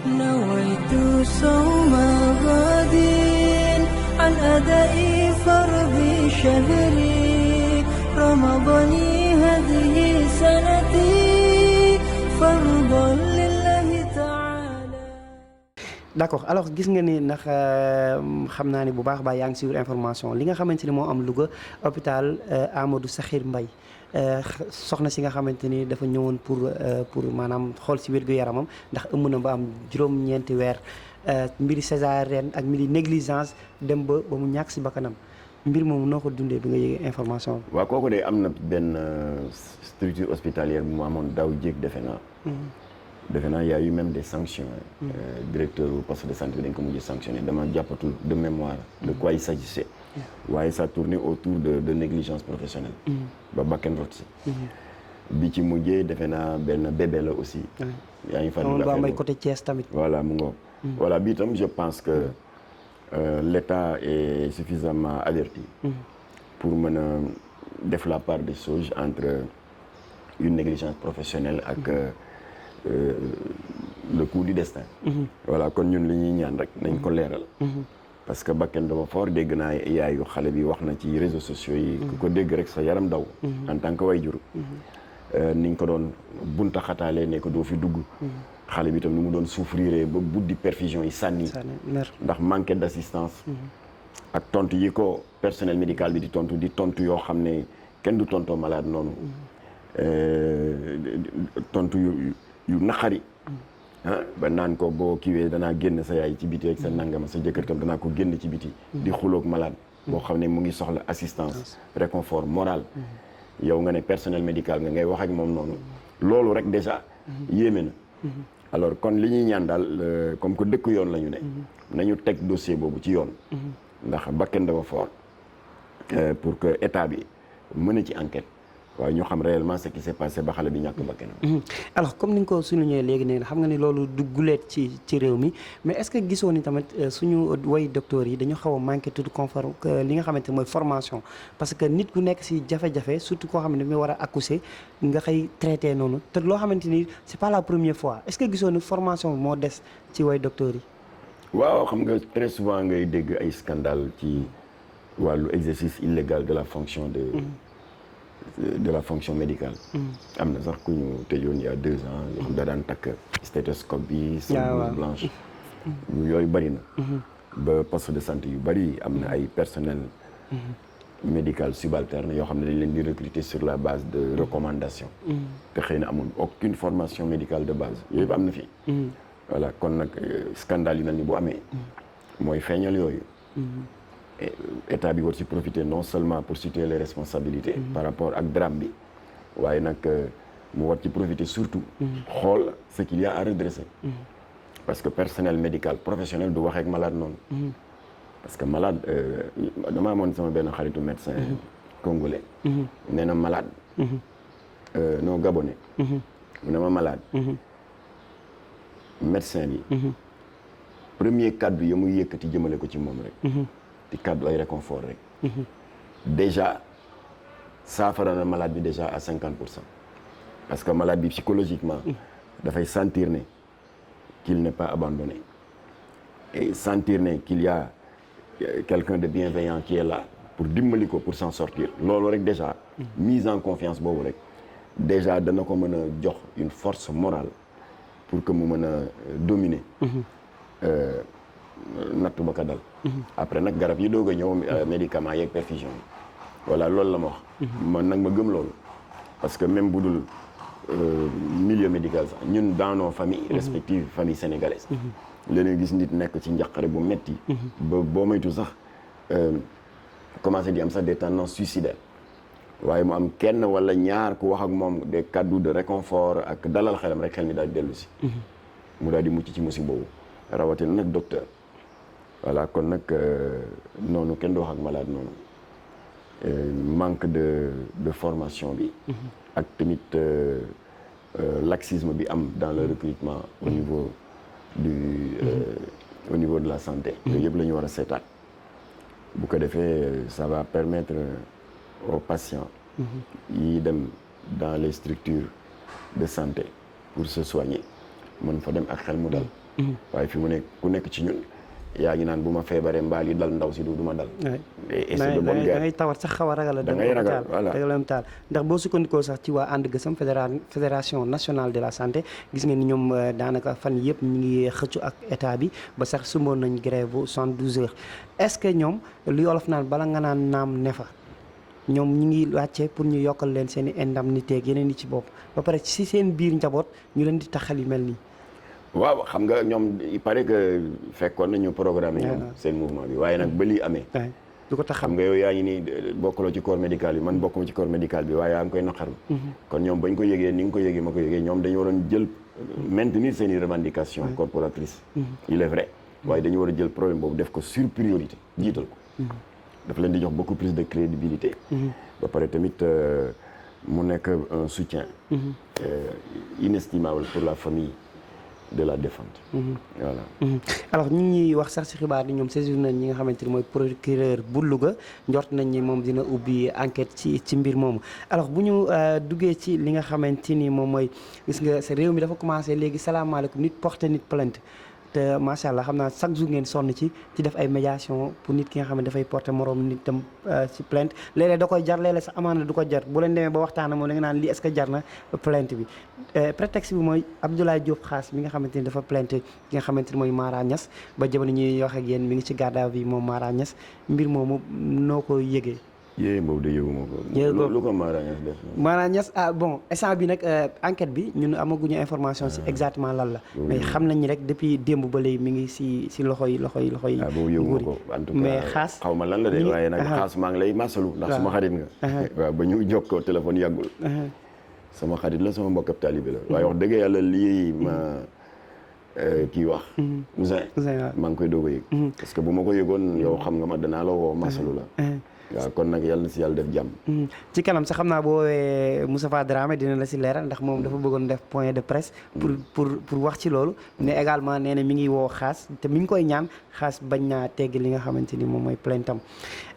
نويت صوم غد عن أداء فرض شهري رمضان هذه سنتي فرضا لله تعالى. d'accord alors gis nga ni ndax xam naa ni bu baax baa yaa ngi suivre information li nga xamante ni moo am Louga hôpital Amadou Sakhir Mbaye soxna si nga xamante ni dafa ñëwoon pour maanaam xool si wér-gu-yaramam ndax ëmb na ba am juróom-ñeenti weer mbiri césarienne ak mbiri négligence dem ba mu ñàkk si bakkanam mbir moomu noo ko dundee bi nga yëgee information bi. waaw kooku de am na benn structure hospitalière bu mu amoon daaw jéeg defe naa y a eu même des sanctions. Directeur du poste de santé bi dañ ko mujj sanctionné dama jàppatul de mémoire de quoi il s'agissait. waaye ça tournait autour de négligence professionnelle. ba bakken rot si. bi ci mujjee defe naa benn bébé la aussi. yaa ngi fàttali la may côté Thiès tamit. voilà mu ngoog. voilà bi itam je pense que l'État est suffisamment averti. pour mën a def la part des choses entre une négligence professionnelle ak. Le coup du destin. voilà kon ñun li ñuy ñaan rek nañ ko leeral. parce que bakken dafa fort dégg naa yaayu xale bi wax na ci réseaux sociaux yi. ku ko dégg rek sa yaram daw. en tant que waajur. niñ ko doon bunta xataalee ne ko doo fi dugg. xale bi tam ni mu doon souffrir ba buddi perfusion yi sànni. ndax manque d'assistance. ak tontu yi ko personnel médical bi di tontu yoo xam ne kenn du tontoo malade noonu. tontu yu naqari ba naan ko boo kiiwee danaa génn sa yaay ci biti ak sa nangama sa jëkkër tam danaa ko génn ci biti di xuloog malade boo xam ne mu ngi soxla assistance réconfort moral yow nga ne personnel médical nga ngay wax ak moom noonu loolu rek déjà yéeme na alors kon li ñuy ñaan daal comme que dëkk yoon la ñu ne nañu teg dossier boobu ci yoon ndax bakken dafa fort pour que état bi mën a ci enquête waaye ñu xam réellement ce qui s'est passé ba xale bi ñàkk bakkanam. alors comme ni nga ko souligné léegi ne xam nga ni loolu du guleet ci réew mi mais est-ce que gisoo ni tamit suñu way docteurs yi dañu xaw a manqué tout confort li nga xamante mooy formation parce que nit ku nekk si jafe-jafe surtout koo xam ne mi war a accoucher nga xëy traité noonu te loo xamante ni c'est pas la première fois est-ce que gisoo ni formation moo des ci way docteurs yi. waaw xam nga très souvent ngay dégg ay scandale ci wàllu exercice illégal de la fonction de la fonction médicale. am na sax ku ñu tëjoon il y a 2 ans yoo xam da daan takk stéthoscope bi. blouse blanche. yooyu bëri na. ba poste de santé yu bëri am na ay personnel médical subalterne yoo xam ne dañ leen di recruter sur la base de recommandation. te xëy na amul aucune formation médicale de base yooyu am na fi. voilà kon nag scandale yu mel ni bu amee. mooy feeñal yooyu. État bi war ci profiter non seulement pour situer les responsabilités par rapport ak drame bi waaye nag mu war ci profiter surtout xool ce qu'il y a à redresser parce que personnel médical professionnel du waxee ak malade noonu parce que malade dama amoon sama benn xaritu médecin congolais nee na malade non gabonais mu ne ma malade médecin bi premier kàddu ya muy yëkkati jëmale ko ci moom rek ci kàddu ay réconfort rek déjà saafara na malade bi déjà à 50% parce que malade bi psychologiquement dafay sentir ne qu'il n'est pas abandonné et sentir ne qu'il y a quelqu'un de bienveillant qui est là pour dimbali ko pour s'en sortir loolu rek déjà mise en confiance boobu rek déjà dana ko mën a jox une force morale pour que mu mën a dominer nattu ba ka dal après nag garab yi doog a ñëw médicaments yeeg perfusion yi voilà loolu la ma wax man nag ma gëm loolu parce que même bu dul milieu médical sax ñun dans nos familles respectives familles sénégalaises léeg-léeg gis nit nekk ci njaqare bu metti ba boo moytu sax commencé di am sax des tendances suicidaires waaye mu am kenn wala ñaar ku wax ak moom des cadeaux de réconfort ak dalal xelam rek xel mi daal di dellu si mu daal di mucc ci musiba boobu rawatina nag docteur voilà kon nag noonu kenn du wax ak malade noonu manque de formation bi ak tamit laxisme bi am dans le recrutement au niveau au niveau de la santé yooyu yëpp la ñu war a seetaat bu ko defee ça va permettre aux patients yi dem dans les structures de santé pour se soigner mën fa dem ak xel mu dal. waaye fi mu nekk ku nekk ci ñun yaa ngi naan bu ma feebaree mbaal yi dal ndaw si du ma dal. et c'est de bonne guerre da ngay tawat sax xaw a ragal a dem ragal voilà taal ndax boo sukkandikoo sax ci waa ànd gësam fédération nationale de la santé gis ngeen ni ñoom daanaka fan yëpp ñu ngi xëccu ak état bi ba sax sumboon nañ grève bu 72 heures est-ce que ñoom lu olof naan bala nga naan naam ne fa ñoom ñu ngi wàcce pour ñu yokkal leen seen i indemnité ak yeneen yi ci bopp ba pare ci seen biir njaboot ñu leen di taxal yu mel nii. waaw xam nga ñoom il paraît que fekkoon nañu programme ñoom seen mouvement bi waaye nag ba lii amee du ko tax xam nga yow yaa ngi nii bokkaloo ci corps médical bi man bokkuma ci corps médical bi waaye yaa ngi koy naqarlu kon ñoom bañ ko yëgee ni nga ko yëgee ma ko yëgee ñoom dañu waroon jël maintenir seen i revendication corporatrice il est vrai waaye dañu war a jël problème boobu def ko sur priorité jiital ko dafa leen di jox beaucoup plus de crédibilité ba pare tamit mu nekk un soutien inestimable pour la famille de la défunte. Voilà. Alors ñu ngi wax sax ci xibaar yi ñoom saisir nañ ñi nga xamante ni mooy procureur bu Louga njort nañ ni moom dina ubbi enquête ci mbir moomu. Alors bu ñu duggee ci li nga xamante ni moom mooy gis nga sa réew mi dafa commencé léegi salaamaaleykum nit porté nit plainte te macha allah xam naa chaque jour ngeen sonn ci def ay médiation pour nit ki nga xam ne dafay porté moroom nit tam ci plainte léeg-léeg da koy jar léeg-léeg sax amaana du ko jar bu leen demee ba waxtaan moom da nga naan lii est-ce que jar na plainte bi prétexte bi mooy Abdoulaye Diop Khass mi nga xamante ni dafa plainte ki nga xamante ni mooy Mara Niass ba jamono ñuy wax ak yéen mi ngi ci garde à vue moom Mara Niass mbir moomu noo ko yëgee. yéen boobu de yëguma ko. lu ko Mara Niass def. Mara Niass bon instant bi nag enquête bi ñun amaguñu information ci exactement lan la. mais xam nañ ni rek depuis démb ba léegi mi ngi ci loxoy. boobu yëguma ko en tout cas mais Khass xaw ma lan la de waaye nag Khass maa ngi lay masalu ndax suma xarit nga. waaw ba ñu jokkoo téléphone yàggul. sama xarit la sama mbokk ab taalibe la. waaye wax dëgg yàlla lii ma kii wax. Ouzin maa ngi koy doog a yëg. parce que bu ma ko yëgoon yow xam nga ma danaa la woo masalu la. waaw kon nag yàlla na si yàlla def jàmm. ci kanam sax xam naa boo woowee Moustapha Dramé dina la si leeral ndax moom dafa bëggoon def point de presse. pour wax ci loolu. ne également nee na mi ngi woo Khass te mi ngi koy ñaan Khass bañ naa tegg li nga xamante ni moom mooy plainte am.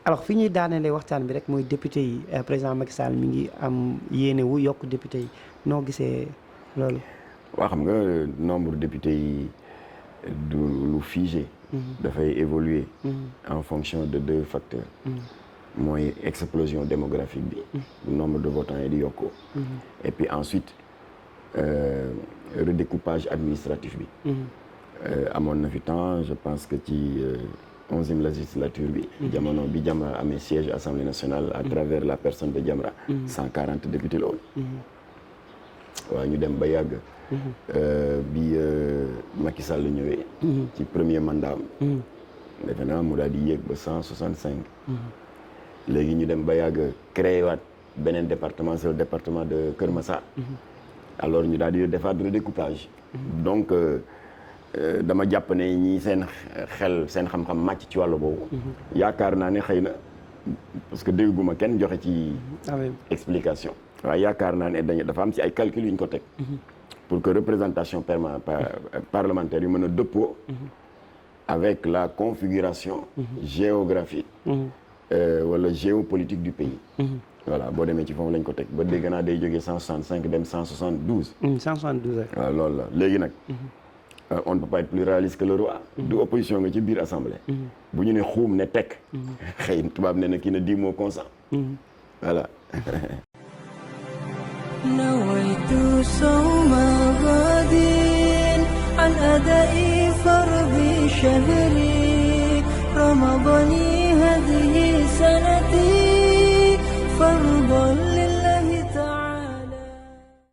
alors fi ñuy daanelee waxtaan bi rek mooy député yi président Macky Sall mi ngi am yéene wu yokk député yi noo gisee loolu. waaw xam nga nombre député yi du lu figé. dafay évoluer. en fonction de 2 facteurs. mooy explosion démographique bi. nombre de votants yi di yokku. et puis ensuite redécoupage administratif bi. amoon na fi temps je pense que ci 11e législature bi. jamono bi Jamra amee siège assemblée nationale à travers la personne de Jamra. 140 députés la woon. waaw ñu dem ba yàgg. bi Macky Sall ñëwee. ci premier mandat am. defe naa mu daal di yéeg ba 165. léegi ñu dem ba yàgg créé waat beneen département c'est le département de Kër Massar. alors ñu daal di defaat redécoupage. donc dama jàpp ne ñi seen xel seen xam-xam màcc ci wàllu boobu. yaakaar naa ne xëy na parce que dégguma kenn joxe ci. explication. waaye yaakaar naa ne dafa am ci ay calcul yu ñu ko teg. pour que représentation parlementaire yu mën a dëppoo. avec la configuration géographique. wala géopolitique du pays. voilà boo demee ci foofu lañ ko teg ba dégg naa day jógee 165 dem 172. 172 waaw loolu la léegi nag. on ne peut pas être plus réaliste que le roi. du opposition nga ci biir assemblée. bu ñu ne xuum ne tekk. xëy tubaab ne na kii na 10 mots consent. voilà. نويت صوم غد عن أداء فرض